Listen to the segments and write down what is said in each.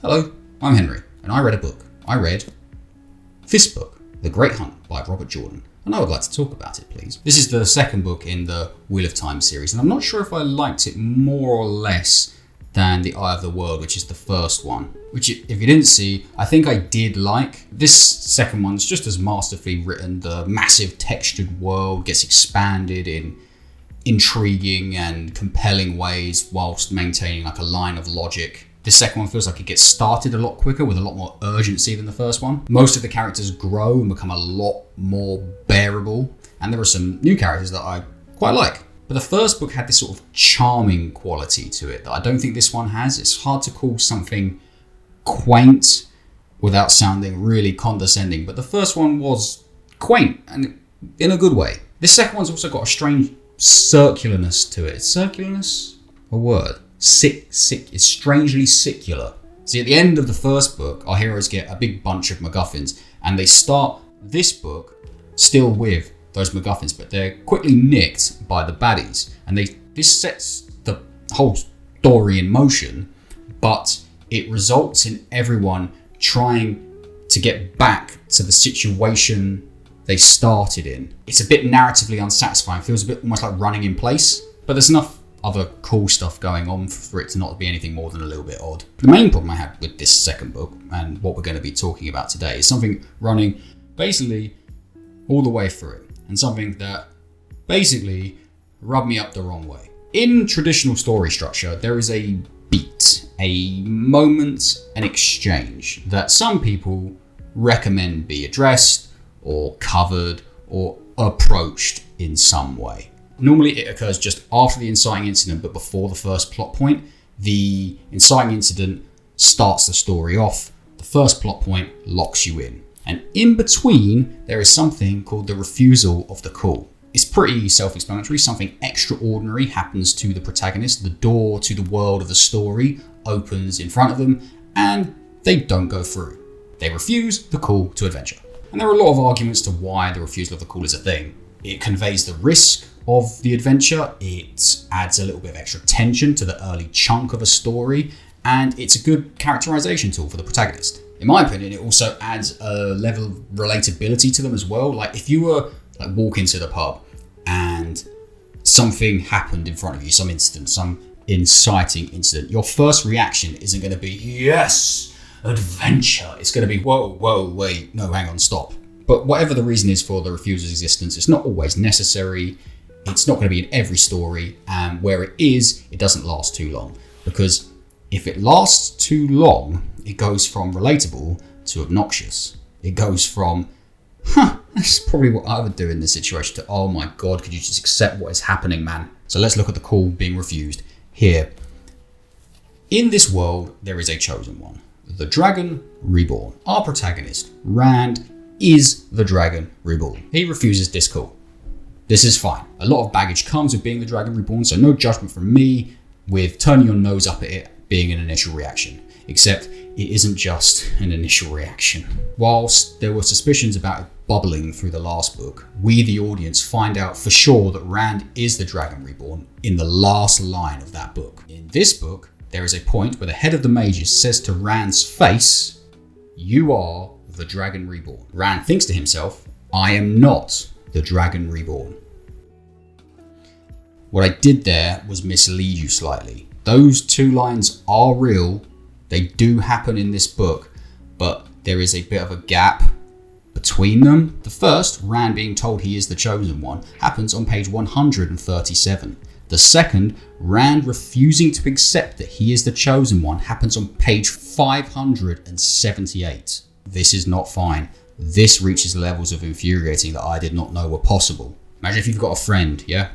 Hello, I'm Henry, and I read a book. I read this book, The Great Hunt by Robert Jordan, and I would like to talk about it, please. This is the second book in the Wheel of Time series, and I'm not sure if I liked it more or less than The Eye of the World, which is the first one. Which, if you didn't see, I think I did like. This second one's just as masterfully written. The massive textured world gets expanded in intriguing and compelling ways whilst maintaining like a line of logic. This second one feels like it gets started a lot quicker with a lot more urgency than the first one. Most of the characters grow and become a lot more bearable, and there are some new characters that I quite like. But the first book had this sort of charming quality to it that I don't think this one has. It's hard to call something quaint without sounding really condescending, but the first one was quaint and in a good way. This second one's also got a strange circularness to it. Is circularness a word? It's strangely secular. See, at the end of the first book, our heroes get a big bunch of MacGuffins, and they start this book still with those MacGuffins, but they're quickly nicked by the baddies, and this sets the whole story in motion, but it results in everyone trying to get back to the situation they started in. It's a bit narratively unsatisfying, feels a bit almost like running in place, but there's enough other cool stuff going on for it to not be anything more than a little bit odd. The main problem I had with this second book, and what we're going to be talking about today, is something running basically all the way through it, and something that basically rubbed me up the wrong way. In traditional story structure, there is a beat, a moment, an exchange that some people recommend be addressed or covered or approached in some way. Normally it occurs just after the inciting incident, but before the first plot point. The inciting incident starts the story off. The first plot point locks you in. And in between, there is something called the refusal of the call. It's pretty self-explanatory. Something extraordinary happens to the protagonist. The door to the world of the story opens in front of them, and they don't go through. They refuse the call to adventure. And there are a lot of arguments to why the refusal of the call is a thing. It conveys the risk of the adventure, it adds a little bit of extra tension to the early chunk of a story, and it's a good characterization tool for the protagonist. In my opinion, it also adds a level of relatability to them as well. Like if you were walk into the pub and something happened in front of you, some incident, some inciting incident, your first reaction isn't going to be, yes, adventure. It's going to be, whoa, wait, no, hang on, stop. But whatever the reason is for the refusal's existence, it's not always necessary. It's not going to be in every story, and where it is, it doesn't last too long. Because if it lasts too long, it goes from relatable to obnoxious. It goes from, that's probably what I would do in this situation, to, oh my God, could you just accept what is happening, man? So let's look at the call being refused here. In this world, there is a chosen one. The Dragon Reborn. Our protagonist, Rand, is the Dragon Reborn. He refuses this call. This is fine. A lot of baggage comes with being the Dragon Reborn, so no judgment from me with turning your nose up at it being an initial reaction. Except it isn't just an initial reaction. Whilst there were suspicions about it bubbling through the last book, we the audience find out for sure that Rand is the Dragon Reborn in the last line of that book. In this book, there is a point where the head of the mages says to Rand's face, "You are the Dragon Reborn." Rand thinks to himself, I am not the Dragon Reborn. What I did there was mislead you slightly. Those two lines are real. They do happen in this book, but there is a bit of a gap between them. The first, Rand being told he is the chosen one, happens on page 137. The second, Rand refusing to accept that he is the chosen one, happens on page 578. This is not fine. This reaches levels of infuriating that I did not know were possible. Imagine if you've got a friend, yeah?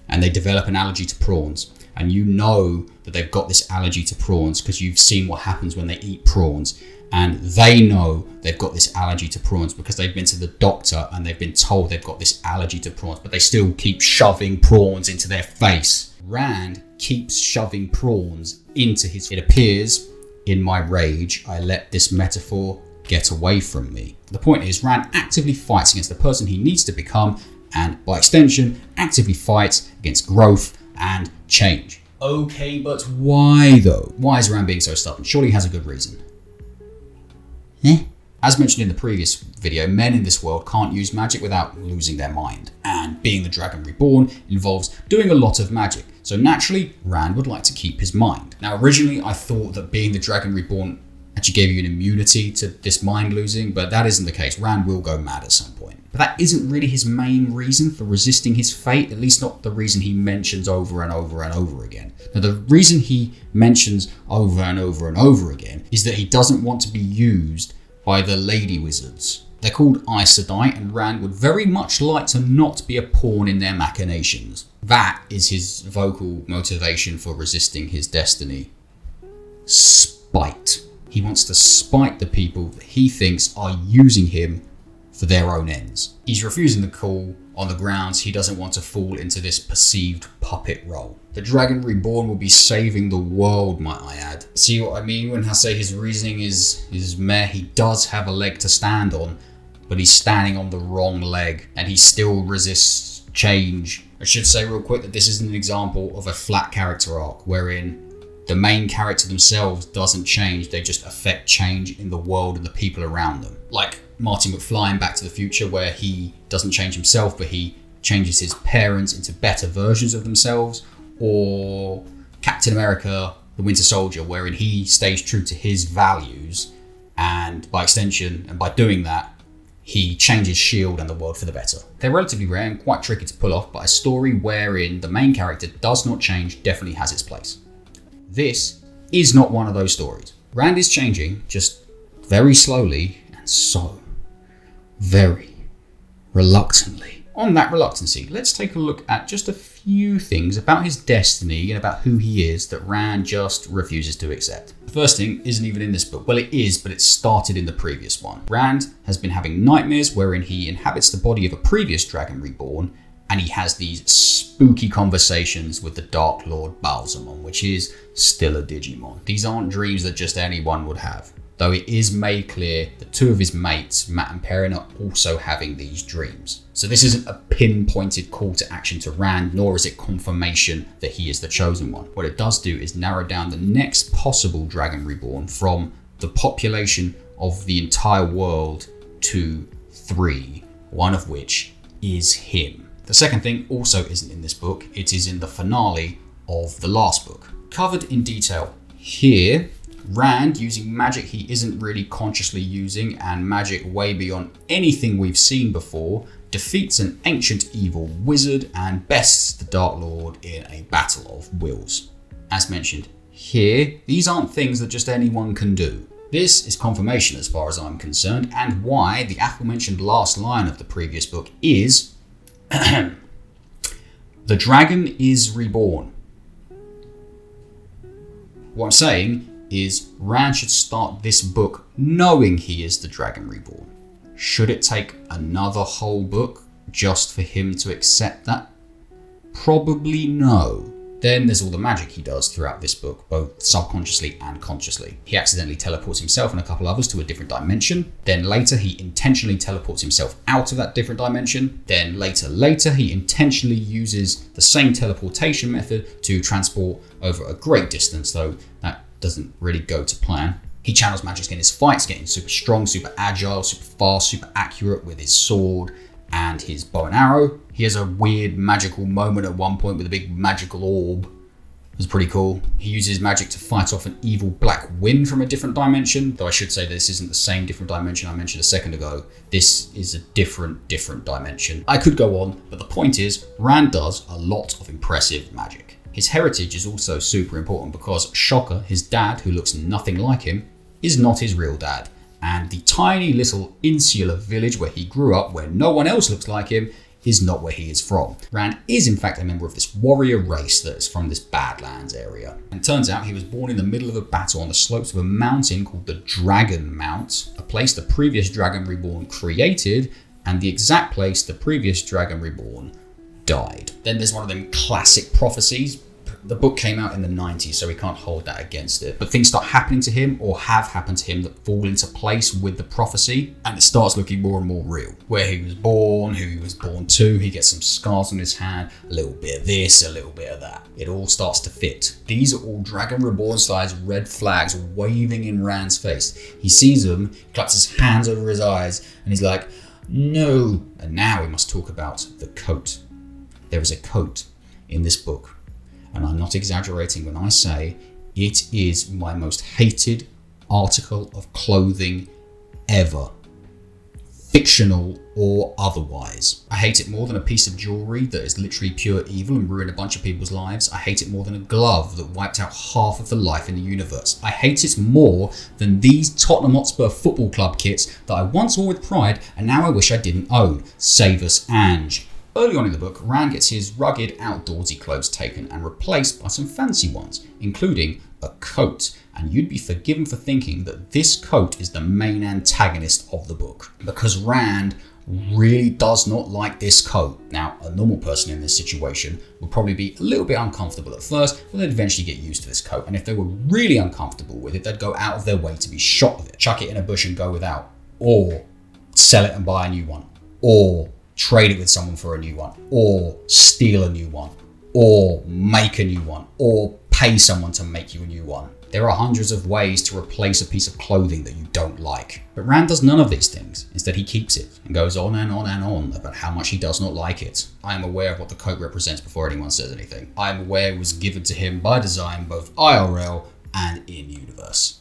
And they develop an allergy to prawns, and you know that they've got this allergy to prawns because you've seen what happens when they eat prawns, and they know they've got this allergy to prawns because they've been to the doctor and they've been told they've got this allergy to prawns, but they still keep shoving prawns into their face. Rand keeps shoving prawns into his... It appears, in my rage, I let this metaphor get away from me. The point is, Rand actively fights against the person he needs to become, and by extension, actively fights against growth and change. Okay, but why though? Why is Rand being so stubborn? Surely he has a good reason. As mentioned in the previous video, men in this world can't use magic without losing their mind. And being the Dragon Reborn involves doing a lot of magic. So naturally, Rand would like to keep his mind. Now originally I thought that being the Dragon Reborn actually gave you an immunity to this mind losing, but that isn't the case. Rand will go mad at some point. But that isn't really his main reason for resisting his fate, at least not the reason he mentions over and over and over again. Now the reason he mentions over and over and over again is that he doesn't want to be used by the lady wizards. They're called Aes Sedai, and Rand would very much like to not be a pawn in their machinations. That is his vocal motivation for resisting his destiny. Spite. He wants to spite the people that he thinks are using him for their own ends. He's refusing the call on the grounds he doesn't want to fall into this perceived puppet role. The Dragon Reborn will be saving the world, might I add. See what I mean when I say his reasoning is meh? He does have a leg to stand on, but he's standing on the wrong leg and he still resists change. I should say real quick that this is an example of a flat character arc wherein the main character themselves doesn't change, they just affect change in the world and the people around them. Like Marty McFly in Back to the Future, where he doesn't change himself, but he changes his parents into better versions of themselves. Or Captain America, the Winter Soldier, wherein he stays true to his values, and by extension, and by doing that, he changes S.H.I.E.L.D. and the world for the better. They're relatively rare and quite tricky to pull off, but a story wherein the main character does not change definitely has its place. This is not one of those stories. Rand is changing, just very slowly and so very reluctantly. On that reluctancy, let's take a look at just a few things about his destiny and about who he is that Rand just refuses to accept. The first thing isn't even in this book. Well, it is, but it started in the previous one. Rand has been having nightmares wherein he inhabits the body of a previous Dragon Reborn, and he has these spooky conversations with the Dark Lord Balsamon, which is still a Digimon. These aren't dreams that just anyone would have, though it is made clear that two of his mates, Mat and Perrin, are also having these dreams. So this isn't a pinpointed call to action to Rand, nor is it confirmation that he is the chosen one. What it does do is narrow down the next possible Dragon Reborn from the population of the entire world to 3, one of which is him. The second thing also isn't in this book, it is in the finale of the last book. Covered in detail here, Rand, using magic he isn't really consciously using and magic way beyond anything we've seen before, defeats an ancient evil wizard and bests the Dark Lord in a battle of wills. As mentioned here, these aren't things that just anyone can do. This is confirmation as far as I'm concerned, and why the aforementioned last line of the previous book is the dragon is reborn. What I'm saying is Rand should start this book knowing he is the Dragon Reborn. Should it take another whole book just for him to accept that? Probably no. Then there's all the magic he does throughout this book, both subconsciously and consciously. He accidentally teleports himself and a couple others to a different dimension. Then later he intentionally teleports himself out of that different dimension. Then later he intentionally uses the same teleportation method to transport over a great distance, though that doesn't really go to plan. He channels magic in his fights, getting super strong, super agile, super fast, super accurate with his sword and his bow and arrow. He has a weird magical moment at one point with a big magical orb. It was pretty cool. He uses magic to fight off an evil black wind from a different dimension, though I should say this isn't the same different dimension I mentioned a second ago. This is a different dimension. I could go on, but the point is, Rand does a lot of impressive magic. His heritage is also super important because Shocker, his dad, who looks nothing like him, is not his real dad. And the tiny little insular village where he grew up, where no one else looks like him, is not where he is from. Rand is in fact a member of this warrior race that is from this Badlands area. And it turns out he was born in the middle of a battle on the slopes of a mountain called the Dragon Mount, a place the previous Dragon Reborn created, and the exact place the previous Dragon Reborn died. Then there's one of them classic prophecies The book came out in the 90s, so we can't hold that against it. But things start happening to him, or have happened to him, that fall into place with the prophecy, and it starts looking more and more real. Where he was born, who he was born to, he gets some scars on his hand, a little bit of this, a little bit of that. It all starts to fit. These are all Dragon Reborn sized red flags waving in Rand's face. He sees them, claps his hands over his eyes, and he's like, no. And now we must talk about the coat. There is a coat in this book, and I'm not exaggerating when I say it is my most hated article of clothing ever, fictional or otherwise. I hate it more than a piece of jewelry that is literally pure evil and ruined a bunch of people's lives. I hate it more than a glove that wiped out half of the life in the universe. I hate it more than these Tottenham Hotspur Football Club kits that I once wore with pride and now I wish I didn't own. Save us, Ange. Early on in the book, Rand gets his rugged, outdoorsy clothes taken and replaced by some fancy ones, including a coat. And you'd be forgiven for thinking that this coat is the main antagonist of the book, because Rand really does not like this coat. Now, a normal person in this situation would probably be a little bit uncomfortable at first, but they'd eventually get used to this coat. And if they were really uncomfortable with it, they'd go out of their way to be shot with it, chuck it in a bush and go without, or sell it and buy a new one, or trade it with someone for a new one, or steal a new one, or make a new one, or pay someone to make you a new one. There are hundreds of ways to replace a piece of clothing that you don't like. But Rand does none of these things. Instead, he keeps it and goes on and on and on about how much he does not like it. I am aware of what the coat represents before anyone says anything. I am aware it was given to him by design, both IRL and in-universe.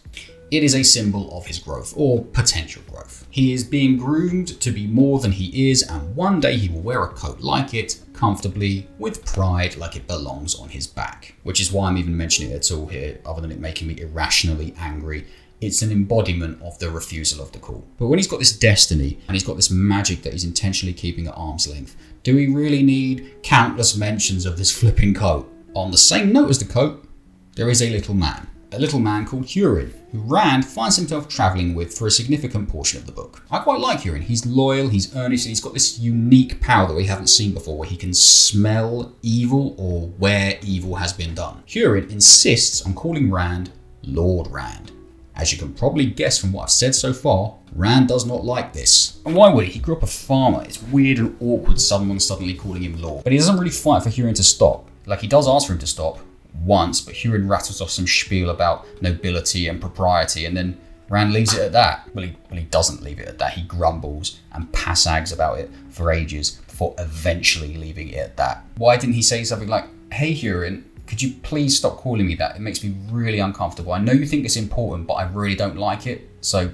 It is a symbol of his growth, or potential growth. He is being groomed to be more than he is, and one day he will wear a coat like it, comfortably, with pride, like it belongs on his back. Which is why I'm even mentioning it at all here, other than it making me irrationally angry. It's an embodiment of the refusal of the call. But when he's got this destiny, and he's got this magic that he's intentionally keeping at arm's length, do we really need countless mentions of this flipping coat? On the same note as the coat, there is a little man called Hurin, who Rand finds himself travelling with for a significant portion of the book. I quite like Hurin. He's loyal, he's earnest, and he's got this unique power that we haven't seen before, where he can smell evil or where evil has been done. Hurin insists on calling Rand Lord Rand. As you can probably guess from what I've said so far, Rand does not like this. And why would he? He grew up a farmer. It's weird and awkward someone suddenly calling him Lord. But he doesn't really fight for Hurin to stop. Like, he does ask for him to stop once, but Hurin rattles off some spiel about nobility and propriety, and then Rand leaves it at that. Well, he doesn't leave it at that. He grumbles and passags about it for ages before eventually leaving it at that. Why didn't he say something like, hey Hurin, could you please stop calling me that? It makes me really uncomfortable. I know you think it's important, but I really don't like it, so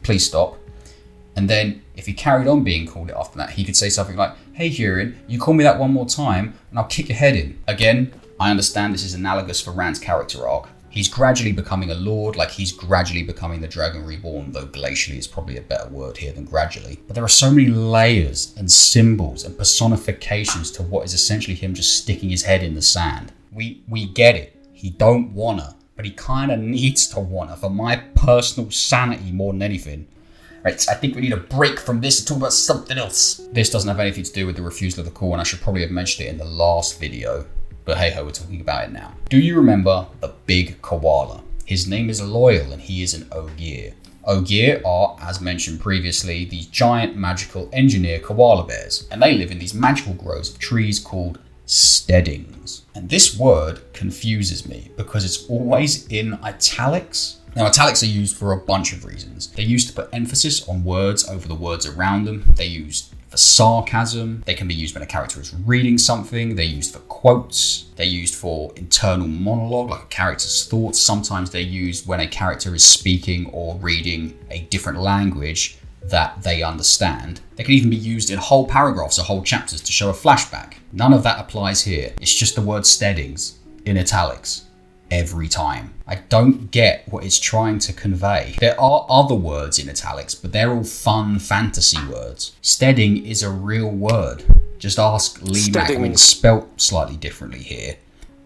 please stop. And then if he carried on being called it after that, he could say something like, hey Hurin, you call me that one more time and I'll kick your head in. Again, I understand this is analogous for Rand's character arc. He's gradually becoming a lord, like he's gradually becoming the Dragon Reborn, though glacially is probably a better word here than gradually. But there are so many layers and symbols and personifications to what is essentially him just sticking his head in the sand. We get it. He don't wanna, but he kind of needs to wanna for my personal sanity more than anything. Right, I think we need a break from this and talk about something else. This doesn't have anything to do with the refusal of the call, and I should probably have mentioned it in the last video. But hey ho, we're talking about it now. Do you remember the big koala? His name is Loyal and he is an Ogier. Ogier are, as mentioned previously, these giant magical engineer koala bears. And they live in these magical groves of trees called steddings. And this word confuses me because it's always in italics. Now, italics are used for a bunch of reasons. They're used to put emphasis on words over the words around them. They're used for sarcasm. They can be used when a character is reading something. They're used for quotes. They're used for internal monologue, like a character's thoughts. Sometimes they're used when a character is speaking or reading a different language that they understand. They can even be used in whole paragraphs or whole chapters to show a flashback. None of that applies here. It's just the word steddings in italics every time. I don't get what it's trying to convey. There are other words in italics, but they're all fun fantasy words. Stedding is a real word. Just ask Lee Mack. I mean, it's spelt slightly differently here,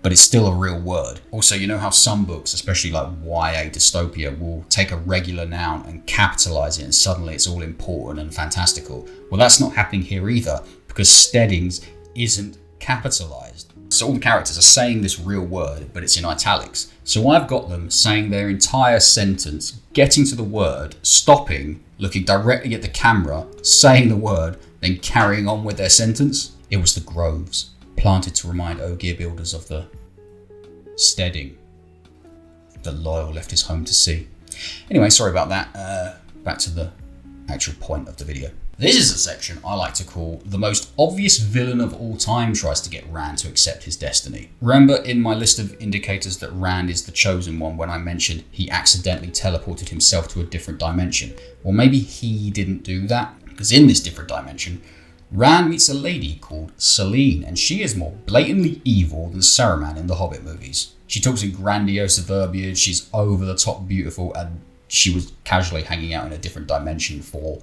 but it's still a real word. Also, you know how some books, especially like YA dystopia, will take a regular noun and capitalize it and suddenly it's all important and fantastical. Well, that's not happening here either, because steddings isn't capitalized. So all the characters are saying this real word, but it's in italics. So I've got them saying their entire sentence, getting to the word, stopping, looking directly at the camera, saying the word, then carrying on with their sentence. It was the groves, planted to remind Ogier builders of the stedding the loyal left his home to see. Anyway, sorry about that. Back to the actual point of the video. This is a section I like to call the most obvious villain of all time tries to get Rand to accept his destiny. Remember in my list of indicators that Rand is the chosen one when I mentioned he accidentally teleported himself to a different dimension? Well, maybe he didn't do that, because in this different dimension, Rand meets a lady called Selene, and she is more blatantly evil than Saruman in the Hobbit movies. She talks in grandiose verbiage, she's over the top beautiful, and she was casually hanging out in a different dimension for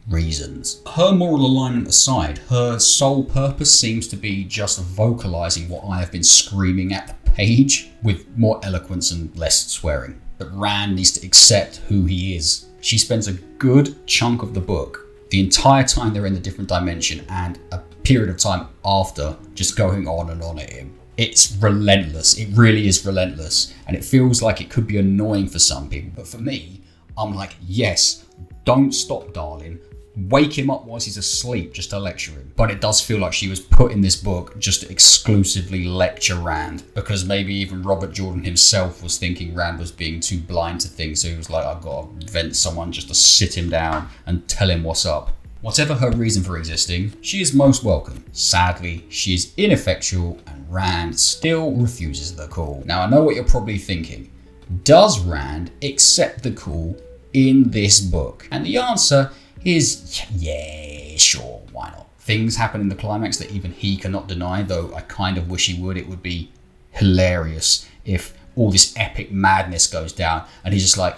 reasons. Her moral alignment aside, her sole purpose seems to be just vocalizing what I have been screaming at the page with more eloquence and less swearing. But Rand needs to accept who he is. She spends a good chunk of the book, the entire time they're in the different dimension and a period of time after, just going on and on at him. It's relentless. It really is relentless. And it feels like it could be annoying for some people. But for me, I'm like, yes, don't stop, darling. Wake him up whilst he's asleep just to lecture him. But it does feel like she was put in this book just to exclusively lecture Rand, because maybe even Robert Jordan himself was thinking Rand was being too blind to things, so he was like, I've got to invent someone just to sit him down and tell him what's up. Whatever her reason for existing, she is most welcome. Sadly, she is ineffectual and Rand still refuses the call. Now I know what you're probably thinking. Does Rand accept the call in this book? And the answer is, yeah, sure, why not? Things happen in the climax that even he cannot deny, though I kind of wish he would. It would be hilarious if all this epic madness goes down and he's just like,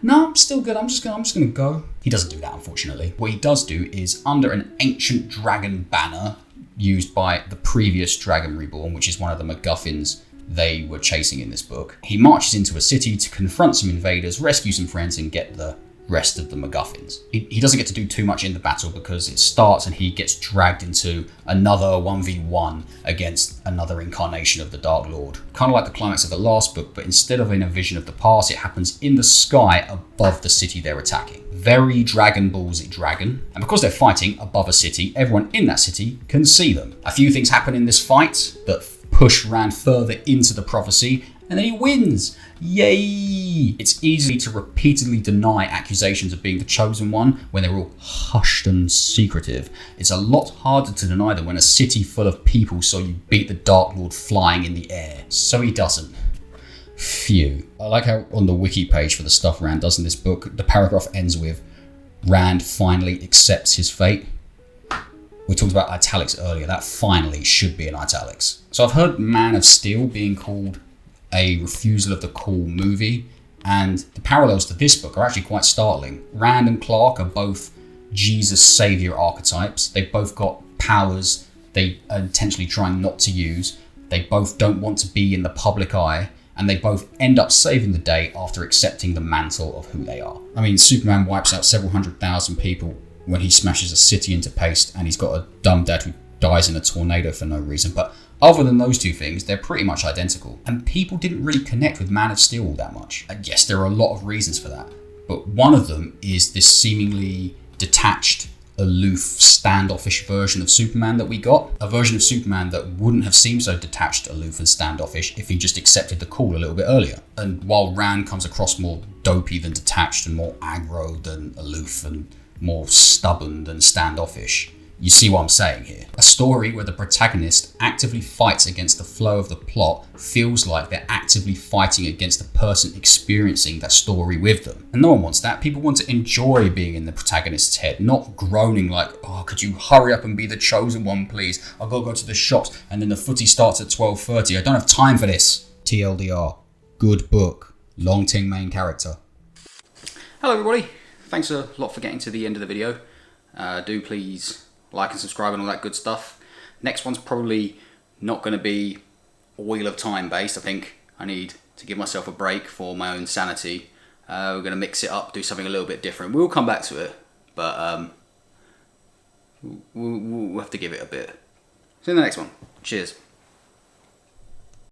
no, I'm still good, I'm just gonna go. He doesn't do that, unfortunately. What he does do is, under an ancient dragon banner used by the previous Dragon Reborn, which is one of the MacGuffins they were chasing in this book, he marches into a city to confront some invaders, rescue some friends, and get the rest of the MacGuffins. He doesn't get to do too much in the battle because it starts and he gets dragged into another 1v1 against another incarnation of the Dark Lord. Kind of like the climax of the last book, but instead of in a vision of the past, it happens in the sky above the city they're attacking. Very Dragon Ball Z Dragon. And because they're fighting above a city, everyone in that city can see them. A few things happen in this fight that push Rand further into the prophecy, and then he wins. Yay! It's easy to repeatedly deny accusations of being the chosen one when they're all hushed and secretive. It's a lot harder to deny them when a city full of people saw you beat the Dark Lord flying in the air. So he doesn't. Phew. I like how on the wiki page for the stuff Rand does in this book, the paragraph ends with, Rand finally accepts his fate. We talked about italics earlier. That finally should be in italics. So I've heard Man of Steel being called a Refusal of the Call movie, and the parallels to this book are actually quite startling. Rand and Clark are both Jesus Savior archetypes. They've both got powers they are intentionally trying not to use. They both don't want to be in the public eye, and they both end up saving the day after accepting the mantle of who they are. I mean, Superman wipes out several 100,000 people when he smashes a city into paste, and he's got a dumb dad who dies in a tornado for no reason. But other than those two things, they're pretty much identical. And people didn't really connect with Man of Steel all that much. And yes, there are a lot of reasons for that. But one of them is this seemingly detached, aloof, standoffish version of Superman that we got. A version of Superman that wouldn't have seemed so detached, aloof, and standoffish if he just accepted the call a little bit earlier. And while Rand comes across more dopey than detached and more aggro than aloof and more stubborn than standoffish, you see what I'm saying here. A story where the protagonist actively fights against the flow of the plot feels like they're actively fighting against the person experiencing that story with them. And no one wants that. People want to enjoy being in the protagonist's head, not groaning like, oh, could you hurry up and be the chosen one, please? I've got to go to the shops and then the footy starts at 12:30. I don't have time for this. TLDR. Good book. Long Ting main character. Hello everybody. Thanks a lot for getting to the end of the video. Do please like and subscribe and all that good stuff. Next one's probably not going to be Wheel of Time based. I think I need to give myself a break for my own sanity. We're going to mix it up, do something a little bit different. We'll come back to it, but we'll have to give it a bit. See you in the next one. Cheers.